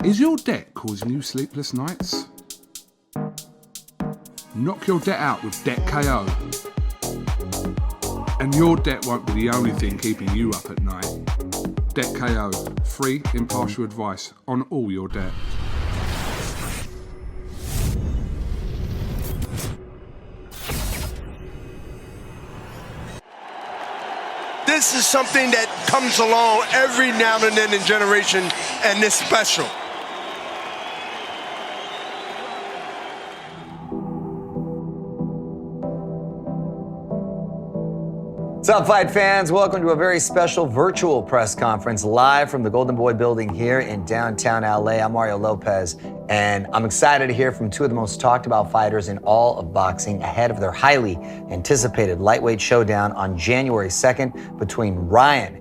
Is your debt causing you sleepless nights? Knock your debt out with Debt KO. And your debt won't be the only thing keeping you up at night. Debt KO, free, impartial advice on all your debt. This is something that comes along every now and then in generation, and it's special. What's up, fight fans? Welcome to a very special virtual press conference live from the Golden Boy building here in downtown LA. I'm Mario Lopez, and I'm excited to hear from two of the most talked about fighters in all of boxing ahead of their highly anticipated lightweight showdown on January 2nd between Ryan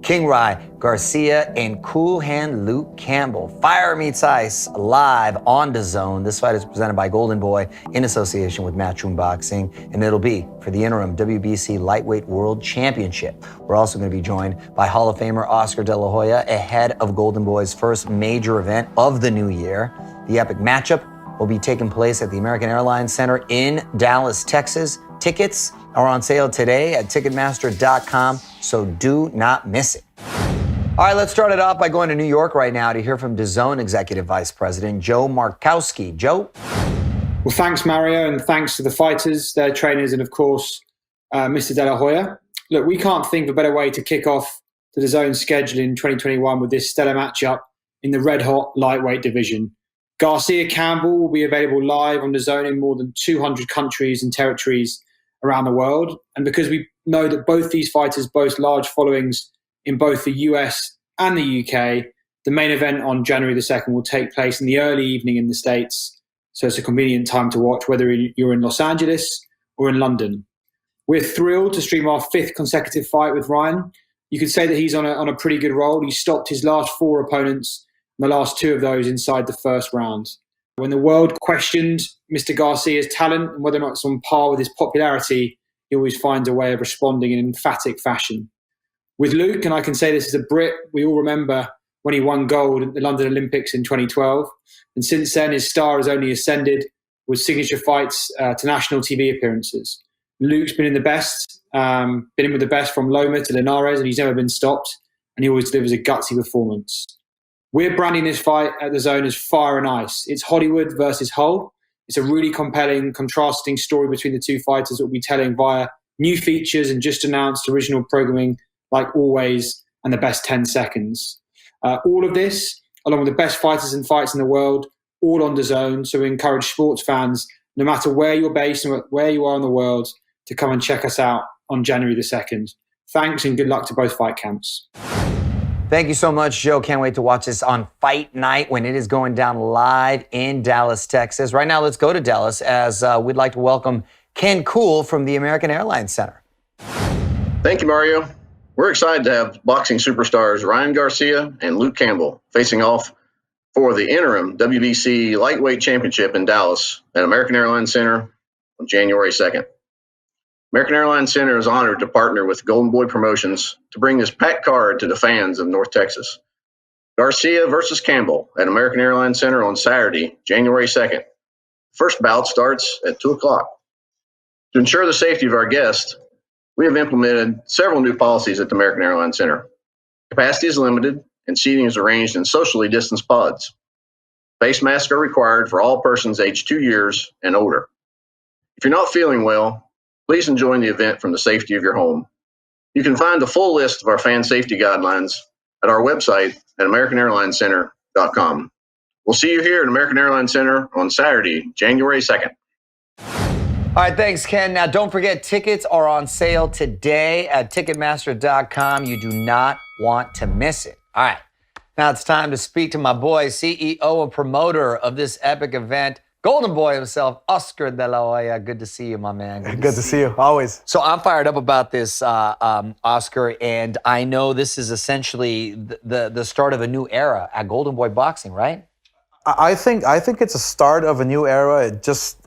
King Rye Garcia and Cool Hand Luke Campbell. Fire meets ice live on DAZN. This fight is presented by Golden Boy in association with Matchroom Boxing, and it'll be for the interim WBC Lightweight World Championship. We're also going to be joined by Hall of Famer Oscar De La Hoya ahead of Golden Boy's first major event of the new year. The epic matchup will be taking place at the American Airlines Center in Dallas, Texas. Tickets are on sale today at Ticketmaster.com, so do not miss it. All right, let's start it off by going to New York right now to hear from DAZN Executive Vice President Joe Markowski. Joe? Well, thanks, Mario, and thanks to the fighters, their trainers, and of course, Mr. De La Hoya. Look, we can't think of a better way to kick off the DAZN schedule in 2021 with this stellar matchup in the red-hot lightweight division. GARCIA-CAMPBELL will be available live on DAZN in more than 200 countries and territories around the world. And because we know that both these fighters boast large followings in both the US and the UK, the main event on January the 2nd will take place in the early evening in the States. So it's a convenient time to watch, whether you're in Los Angeles or in London. We're thrilled to stream our fifth consecutive fight with Ryan. You could say that he's on a pretty good roll. He stopped his last four opponents, and the last two of those inside the first round. When the world questioned Mr. Garcia's talent and whether or not it's on par with his popularity, he always finds a way of responding in an emphatic fashion. With Luke, and I can say this as a Brit, we all remember when he won gold at the London Olympics in 2012. And since then, his star has only ascended with signature fights to national TV appearances. Luke's been in the best, been in with the best from Loma to Linares, and he's never been stopped. And he always delivers a gutsy performance. We're branding this fight at DAZN as Fire and Ice. It's Hollywood versus Hull. It's a really compelling, contrasting story between the two fighters that we'll be telling via new features and just announced original programming like always and the best 10 seconds. All of this, along with the best fighters and fights in the world, all on DAZN. So we encourage sports fans, no matter where you're based and where you are in the world, to come and check us out on January the 2nd. Thanks and good luck to both fight camps. Thank you so much, Joe. Can't wait to watch this on Fight Night when it is going down live in Dallas, Texas. Right now, let's go to Dallas as we'd like to welcome Ken Cool from the American Airlines Center. Thank you, Mario. We're excited to have boxing superstars Ryan Garcia and Luke Campbell facing off for the interim WBC Lightweight Championship in Dallas at American Airlines Center on January 2nd. American Airlines Center is honored to partner with Golden Boy Promotions to bring this packed card to the fans of North Texas. Garcia versus Campbell at American Airlines Center on Saturday, January 2nd. First bout starts at 2 o'clock. To ensure the safety of our guests, we have implemented several new policies at the American Airlines Center. Capacity is limited and seating is arranged in socially distanced pods. Face masks are required for all persons aged 2 years and older. If you're not feeling well, please enjoy the event from the safety of your home. You can find the full list of our fan safety guidelines at our website at AmericanAirlinesCenter.com. We'll see you here at American Airlines Center on Saturday, January 2nd. All right, thanks, Ken. Now, don't forget, tickets are on sale today at Ticketmaster.com. You do not want to miss it. All right, now it's time to speak to my boy, CEO and promoter of this epic event, Golden Boy himself, Oscar De La Hoya. Good to see you, my man. Good to see you, always. So I'm fired up about this, Oscar, and I know this is essentially the start of a new era at Golden Boy Boxing, right? I think it's a start of a new era, just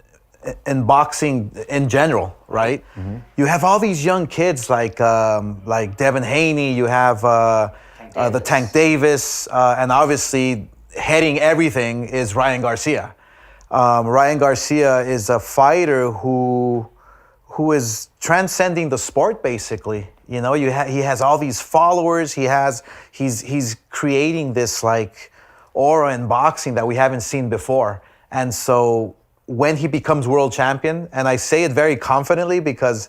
in boxing in general, right? Mm-hmm. You have all these young kids like Devin Haney, you have the Tank Davis, and obviously heading everything is Ryan Garcia. Ryan Garcia is a fighter who is transcending the sport, basically. You know, he has all these followers. He's creating this like aura in boxing that we haven't seen before. And so when he becomes world champion, and I say it very confidently because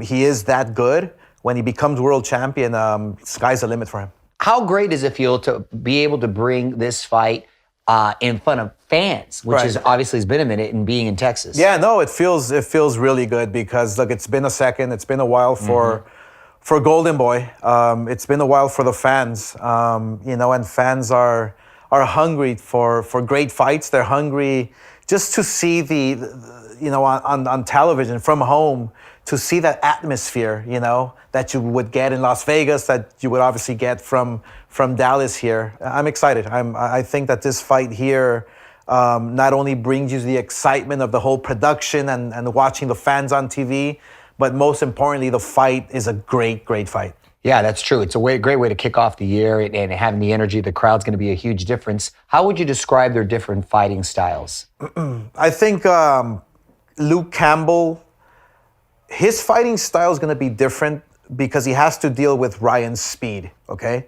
he is that good, when he becomes world champion, sky's the limit for him. How great does it feel to be able to bring this fight in front of fans, which is obviously has been a minute, and being in Texas? Yeah, no, it feels really good because look, it's been a second, it's been a while for Golden Boy. It's been a while for the fans, you know, and fans are hungry for great fights. They're hungry just to see you know, on television from home, to see that atmosphere, you know, that you would get in Las Vegas, that you would obviously get from Dallas here. I'm excited. I think that this fight here not only brings you the excitement of the whole production and watching the fans on TV, but most importantly, the fight is a great fight. Yeah, that's true. It's a great way to kick off the year, and having the energy of the crowd's going to be a huge difference. How would you describe their different fighting styles? I think Luke Campbell, his fighting style is going to be different because he has to deal with Ryan's speed, okay?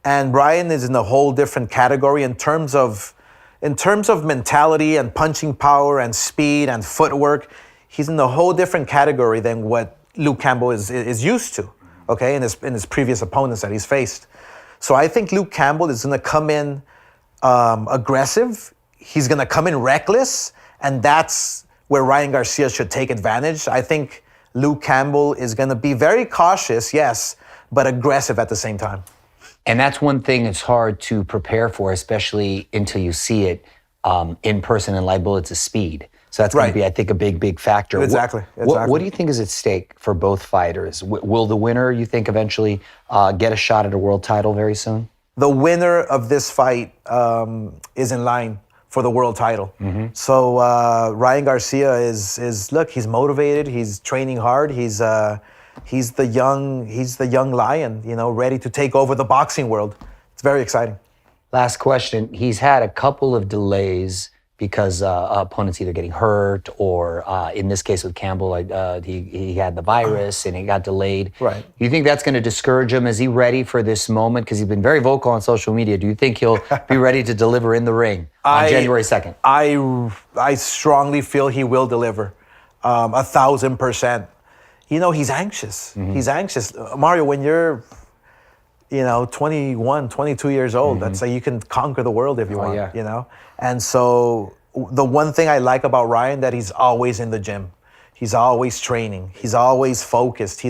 And Ryan is in a whole different category in terms of mentality and punching power and speed and footwork. He's in a whole different category than what Luke Campbell is used to, okay, in his previous opponents that he's faced. So I think Luke Campbell is going to come in aggressive. He's going to come in reckless, and that's where Ryan Garcia should take advantage. I think Luke Campbell is going to be very cautious, yes, but aggressive at the same time. And that's one thing it's hard to prepare for, especially until you see it in person and live bullets, is speed. So that's going to be, I think, a big factor. Exactly. What do you think is at stake for both fighters? Will the winner, you think, eventually get a shot at a world title very soon? The winner of this fight is in line for the world title. Mm-hmm. So Ryan Garcia is look, he's motivated, he's training hard, he's the young lion, you know, ready to take over the boxing world. It's very exciting. Last question. He's had a couple of delays because opponents either getting hurt or in this case with Campbell, he had the virus and it got delayed. Right. You think that's going to discourage him? Is he ready for this moment? Because he's been very vocal on social media. Do you think he'll be ready to deliver in the ring on January 2nd? I strongly feel he will deliver, 1,000%. You know, he's anxious. Mm-hmm. He's anxious. Mario, when you're, you know, 21, 22 years old, that's like you can conquer the world if you want, you know? And so the one thing I like about Ryan, that he's always in the gym. He's always training. He's always focused.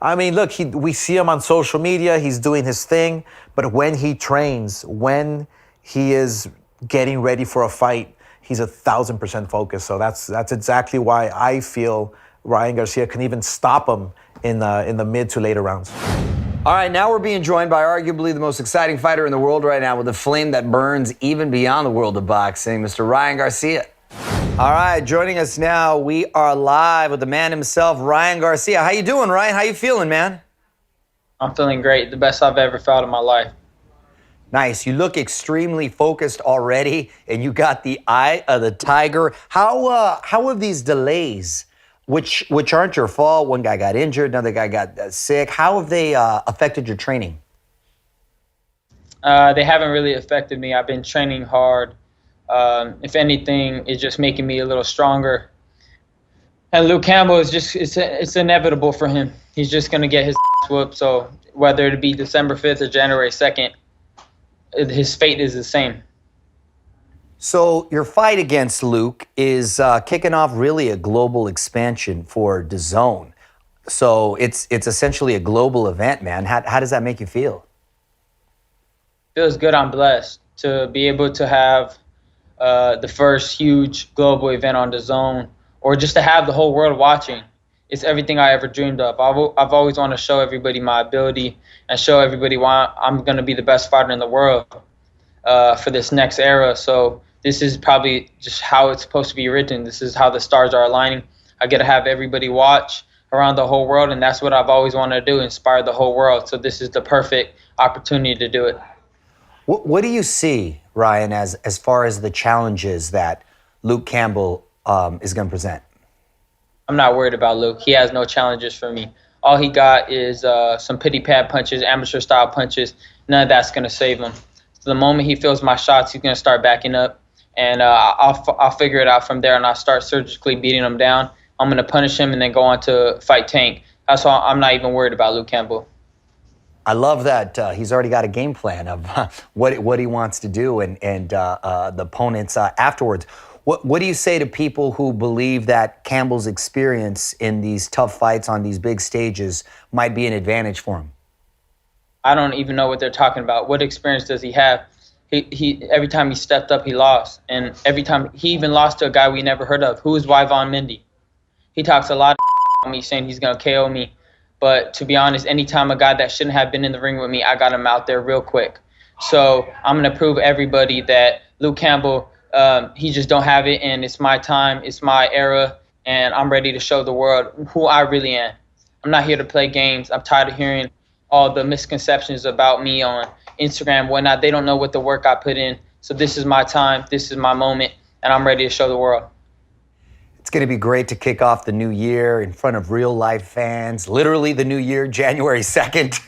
I mean, look, we see him on social media. He's doing his thing. But when he trains, when he is getting ready for a fight, he's 1,000% focused. So that's exactly why I feel Ryan Garcia can even stop him in the mid to later rounds. All right, now we're being joined by arguably the most exciting fighter in the world right now, with a flame that burns even beyond the world of boxing, Mr. Ryan Garcia. All right, joining us now, we are live with the man himself, Ryan Garcia. How you doing, Ryan? How you feeling, man? I'm feeling great. The best I've ever felt in my life. Nice. You look extremely focused already, and you got the eye of the tiger. How have these delays, which aren't your fault, one guy got injured, another guy got sick, how have they affected your training? They haven't really affected me. I've been training hard. If anything, it's just making me a little stronger. And Luke Campbell is it's inevitable for him. He's just going to get his whooped. So whether it be December 5th or January 2nd, his fate is the same. So your fight against Luke is kicking off really a global expansion for DAZN. So it's essentially a global event, man. How does that make you feel? Feels good. I'm blessed to be able to have the first huge global event on DAZN, or just to have the whole world watching. It's everything I ever dreamed of. I've always wanted to show everybody my ability and show everybody why I'm going to be the best fighter in the world for this next era. So this is probably just how it's supposed to be written. This is how the stars are aligning. I get to have everybody watch around the whole world, and that's what I've always wanted to do, inspire the whole world. So this is the perfect opportunity to do it. What do you see Ryan, as far as the challenges that Luke Campbell is going to present? I'm not worried about Luke. He has no challenges for me. All he got is some pity pad punches, amateur style punches. None of that's going to save him. So the moment he feels my shots, he's going to start backing up, and I'll figure it out from there, and I'll start surgically beating him down. I'm going to punish him and then go on to fight Tank. That's why I'm not even worried about Luke Campbell. I love that he's already got a game plan of what he wants to do and the opponents afterwards. What do you say to people who believe that Campbell's experience in these tough fights on these big stages might be an advantage for him? I don't even know what they're talking about. What experience does he have? He every time he stepped up, he lost. And every time he even lost to a guy we never heard of. Who is Yvonne Mendy? He talks a lot about me saying he's going to KO me. But to be honest, anytime a guy that shouldn't have been in the ring with me, I got him out there real quick. So I'm going to prove everybody that Luke Campbell, he just don't have it, and it's my time, it's my era, and I'm ready to show the world who I really am. I'm not here to play games. I'm tired of hearing all the misconceptions about me on Instagram and whatnot. They don't know what the work I put in. So this is my time, this is my moment, and I'm ready to show the world. It's going to be great to kick off the new year in front of real-life fans. Literally the new year, January 2nd.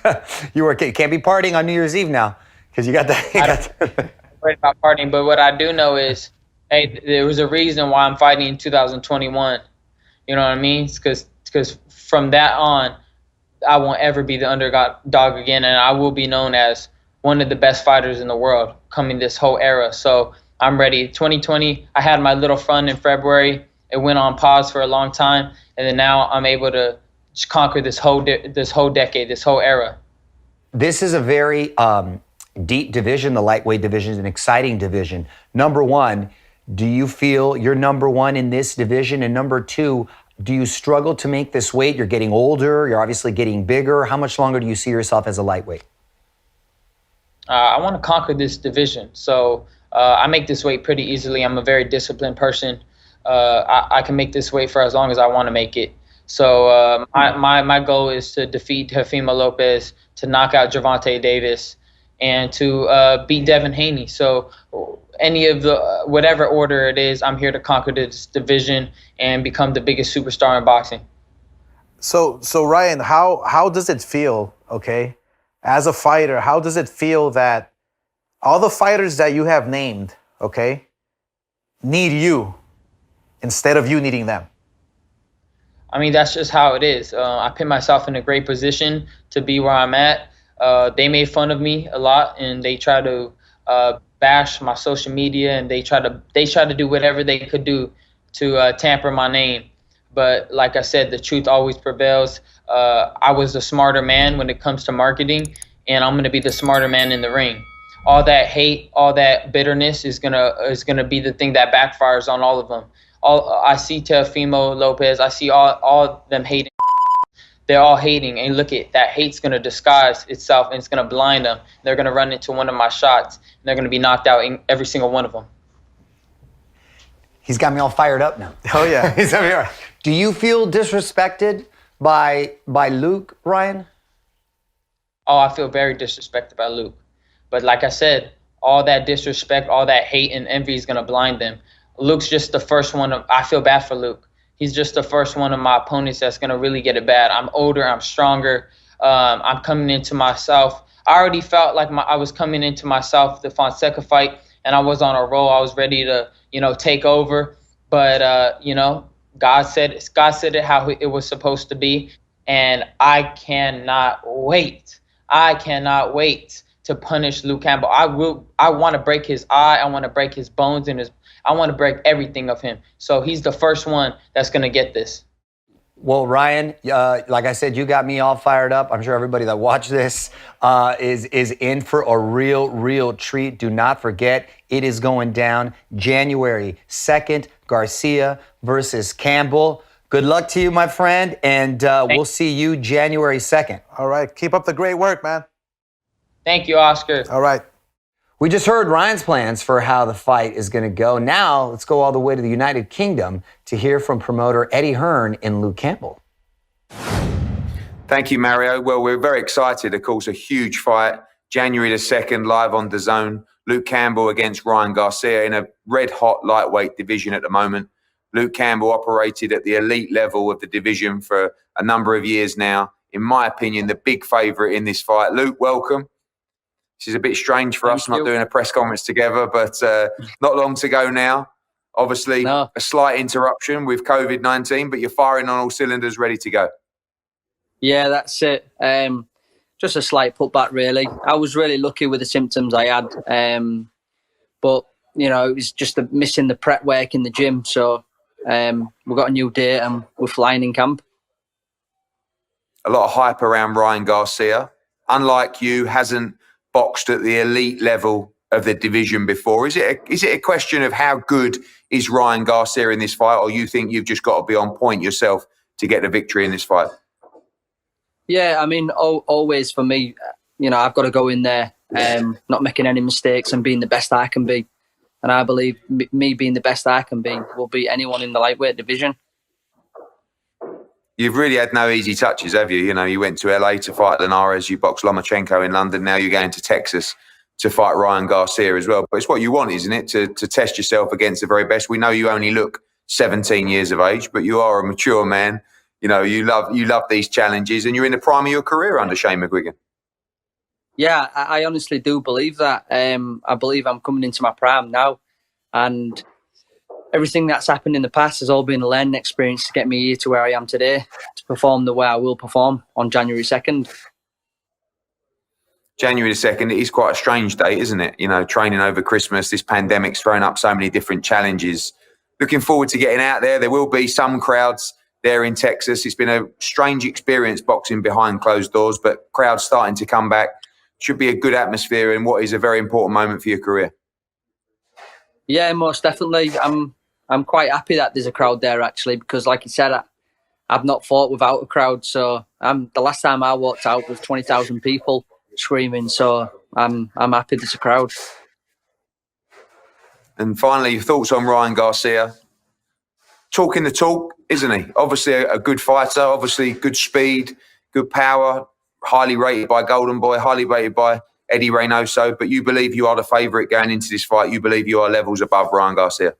You can't be partying on New Year's Eve now because you got that. I'm worried about partying, but what I do know is, hey, there was a reason why I'm fighting in 2021. You know what I mean? Because from that on, I won't ever be the underdog again, and I will be known as one of the best fighters in the world coming this whole era. So I'm ready. 2020, I had my little fun in February. It went on pause for a long time, and then now I'm able to conquer this whole decade, this whole era. This is a very deep division. The lightweight division is an exciting division. Number one, do you feel you're number one in this division? And number two, do you struggle to make this weight? You're getting older. You're obviously getting bigger. How much longer do you see yourself as a lightweight? I want to conquer this division. So I make this weight pretty easily. I'm a very disciplined person. I can make this weight for as long as I want to make it. So my goal is to defeat Teofimo Lopez, to knock out Gervonta Davis, and to beat Devin Haney. So any of the whatever order it is, I'm here to conquer this division and become the biggest superstar in boxing. So Ryan, how does it feel, okay, as a fighter, how does it feel that all the fighters that you have named, okay, need you instead of you needing them? I mean, that's just how it is. I put myself in a great position to be where I'm at. They made fun of me a lot, and they try to bash my social media, and they try to do whatever they could do to tamper my name. But like I said, the truth always prevails. I was a smarter man when it comes to marketing, and I'm going to be the smarter man in the ring. All that hate, all that bitterness is gonna be the thing that backfires on all of them. I see Teofimo Lopez. I see all them hating. They're all hating, and look at that. Hate's gonna disguise itself, and it's gonna blind them. They're gonna run into one of my shots, and they're gonna be knocked out in every single one of them. He's got me all fired up now. Oh yeah. Do you feel disrespected by Luke, Ryan? Oh, I feel very disrespected by Luke. But like I said, all that disrespect, all that hate and envy is gonna blind them. Luke's just the first one. I feel bad for Luke. He's just the first one of my opponents that's going to really get it bad. I'm older. I'm stronger. I'm coming into myself. I already felt like I was coming into myself the Fonseca fight, and I was on a roll. I was ready to, take over. But, God said it how it was supposed to be, and I cannot wait. I cannot wait to punish Luke Campbell. I want to break his eye. I want to break his bones and I want to break everything of him. So he's the first one that's going to get this. Well, Ryan, like I said, you got me all fired up. I'm sure everybody that watched this is in for a real treat. Do not forget, it is going down January 2nd, Garcia versus Campbell. Good luck to you, my friend, and we'll see you January 2nd. All right. Keep up the great work, man. Thank you, Oscar. All right. We just heard Ryan's plans for how the fight is going to go. Now, let's go all the way to the United Kingdom to hear from promoter Eddie Hearn and Luke Campbell. Thank you, Mario. Well, we're very excited. Of course, a huge fight. January the 2nd, live on DAZN. Luke Campbell against Ryan Garcia in a red-hot lightweight division at the moment. Luke Campbell operated at the elite level of the division for a number of years now. In my opinion, the big favourite in this fight. Luke, welcome. This is a bit strange for us not doing a press conference together, but not long to go now. Obviously, a slight interruption with COVID-19, but you're firing on all cylinders, ready to go. Yeah, that's it. Just a slight putback, really. I was really lucky with the symptoms I had. But, you know, it was just missing the prep work in the gym. So we've got a new date and we're flying in camp. A lot of hype around Ryan Garcia. Unlike you, hasn't boxed at the elite level of the division before. Is it a question of how good is Ryan Garcia in this fight, or you think you've just got to be on point yourself to get the victory in this fight? Yeah, I mean, always for me, you know, I've got to go in there not making any mistakes and being the best I can be. And I believe me being the best I can be will beat anyone in the lightweight division. You've really had no easy touches, have you? You know, you went to LA to fight Linares, you boxed Lomachenko in London, now you're going to Texas to fight Ryan Garcia as well. But it's what you want, isn't it? To test yourself against the very best. We know you only look 17 years of age, but you are a mature man. You know, you love these challenges, and you're in the prime of your career under Shane McGuigan. Yeah, I honestly do believe that. I believe I'm coming into my prime now, and everything that's happened in the past has all been a learning experience to get me here to where I am today, to perform the way I will perform on January 2nd. January the 2nd, it is quite a strange date, isn't it? You know, training over Christmas, this pandemic's thrown up so many different challenges. Looking forward to getting out there. There will be some crowds there in Texas. It's been a strange experience boxing behind closed doors, but crowds starting to come back. Should be a good atmosphere in what is a very important moment for your career. Yeah, most definitely. I'm quite happy that there's a crowd there, actually, because like you said, I've not fought without a crowd. So the last time I walked out was 20,000 people screaming. So I'm happy there's a crowd. And finally, your thoughts on Ryan Garcia? Talking the talk, isn't he? Obviously a good fighter, obviously good speed, good power, highly rated by Golden Boy, highly rated by Eddie Reynoso. But you believe you are the favourite going into this fight. You believe you are levels above Ryan Garcia.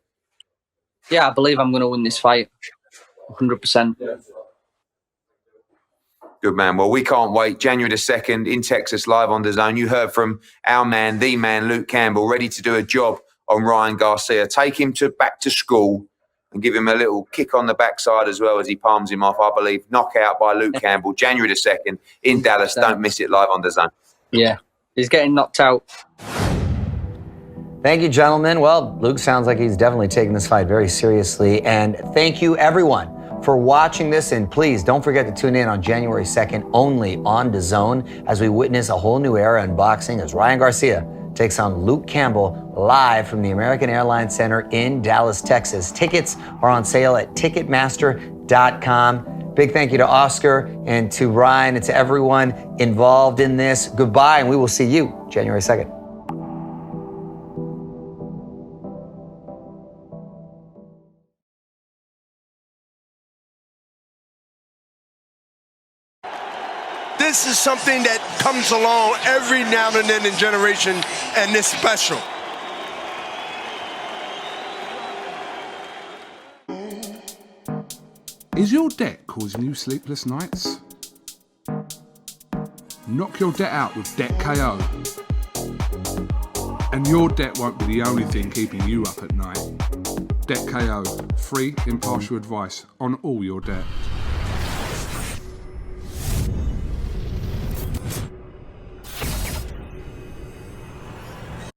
Yeah, I believe I'm going to win this fight, 100%. Good man. Well, we can't wait. January the 2nd in Texas, live on DAZN. You heard from our man, the man, Luke Campbell, ready to do a job on Ryan Garcia. Take him back to school and give him a little kick on the backside as well as he palms him off. I believe knockout by Luke Campbell, January the 2nd in Dallas. Don't miss it, live on DAZN. Yeah, he's getting knocked out. Thank you, gentlemen. Well, Luke sounds like he's definitely taking this fight very seriously. And thank you, everyone, for watching this. And please don't forget to tune in on January 2nd only on DAZN as we witness a whole new era in boxing as Ryan Garcia takes on Luke Campbell live from the American Airlines Center in Dallas, Texas. Tickets are on sale at Ticketmaster.com. Big thank you to Oscar and to Ryan and to everyone involved in this. Goodbye, and we will see you January 2nd. This is something that comes along every now and then in generation, and it's special. Is your debt causing you sleepless nights? Knock your debt out with Debt KO. And your debt won't be the only thing keeping you up at night. Debt KO, free, impartial advice on all your debt.